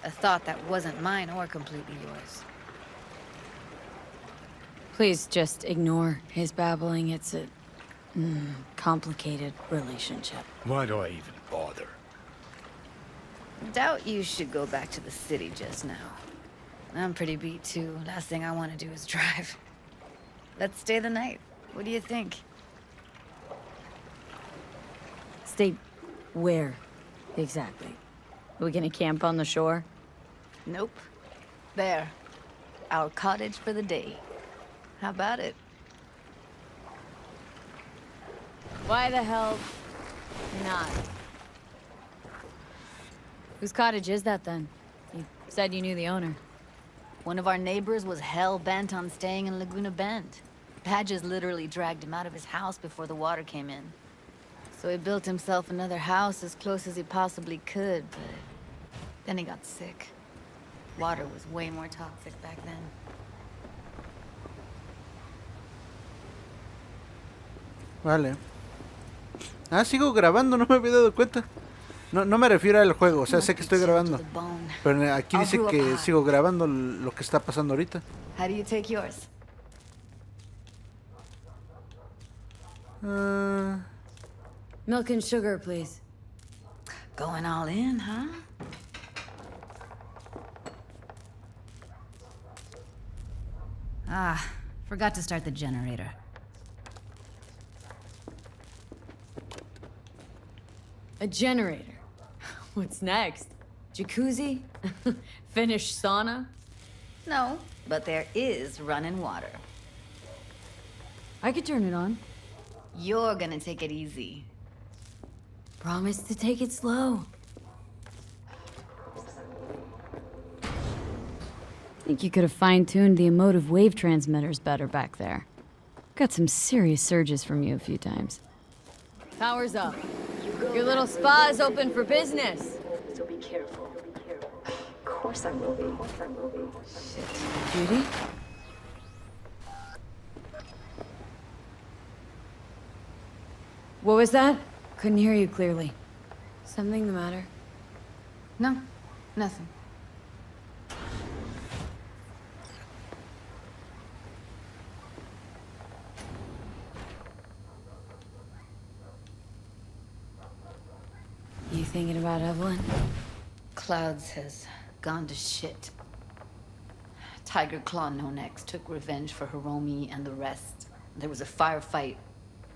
A thought that wasn't mine or completely yours. Please just ignore his babbling. It's a complicated relationship. Why do I even bother? Doubt you should go back to the city just now. I'm pretty beat too. Last thing I want to do is drive. Let's stay the night. What do you think? Stay where, exactly? Are we gonna camp on the shore? Nope. There. Our cottage for the day. How about it? Why the hell not? Whose cottage is that then? You said you knew the owner. One of our neighbors was hell-bent on staying in Laguna Bend. Badges literally dragged him out of his house before the water came in. So he built himself another house as close as he possibly could, but then he got sick. Water was way more toxic back then. Vale. Ah, sigo grabando, no me había dado cuenta. No me refiero al juego, o sea, sé que estoy grabando. Pero aquí dice que sigo grabando lo que está pasando ahorita. How do you take yours? Milk and sugar, please. Going all in, huh? Ah, forgot to start the generator. A generator? What's next? Jacuzzi? Finnish sauna? No, but there is running water. I could turn it on. You're gonna take it easy. Promise to take it slow. Think you could have fine-tuned the emotive wave transmitters better back there. Got some serious surges from you a few times. Power's up. Your little spa is open for business. So be careful. Of course I will be. Shit. Judy? What was that? Couldn't hear you clearly. Something the matter? No, nothing. You thinking about Evelyn? Clouds has gone to shit. Tiger Claw No Next took revenge for Hiromi and the rest. There was a firefight.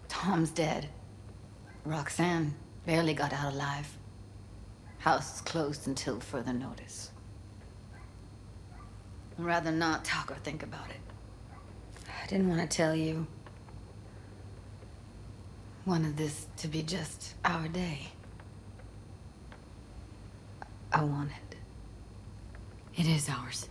Tom's dead. Roxanne barely got out alive. House is closed until further notice. I'd rather not talk or think about it. I didn't want to tell you. Wanted this to be just our day. I wanted. It is ours.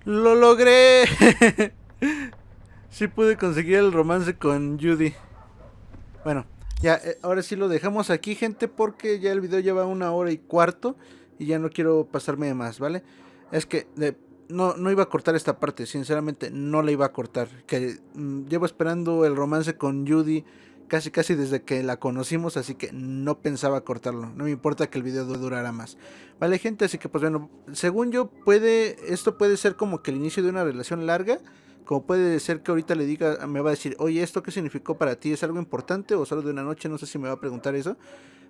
¡Lo logré! Sí pude conseguir el romance con Judy. Bueno, ya, ahora sí lo dejamos aquí, gente, porque ya el video lleva 1 hora y cuarto y ya no quiero pasarme de más, ¿vale? Es que no iba a cortar esta parte, sinceramente no la iba a cortar. Que llevo esperando el romance con Judy casi desde que la conocimos, así que no pensaba cortarlo. No me importa que el video durara más, vale, gente. Así que pues bueno, según yo esto puede ser como que el inicio de una relación larga, como puede ser que ahorita le diga, me va a decir, oye, ¿esto qué significó para ti? ¿Es algo importante o solo de una noche? No sé si me va a preguntar eso,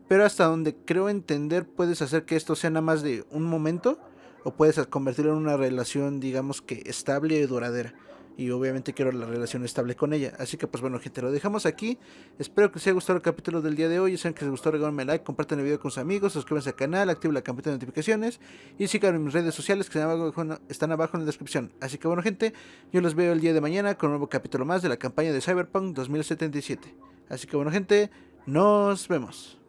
pero hasta donde creo entender, puedes hacer que esto sea nada más de un momento, o puedes convertirlo en una relación, digamos que estable y duradera. y obviamente quiero la relación estable con ella. Así que pues bueno, gente, lo dejamos aquí. Espero que les haya gustado el capítulo del día de hoy. Ya saben que si les gustó, regálenme like, compartan el video con sus amigos, suscríbanse al canal, activen la campanita de notificaciones y sigan en mis redes sociales que están abajo en la descripción. Así que bueno, gente, yo los veo el día de mañana con un nuevo capítulo más de la campaña de Cyberpunk 2077. Así que bueno, gente, nos vemos.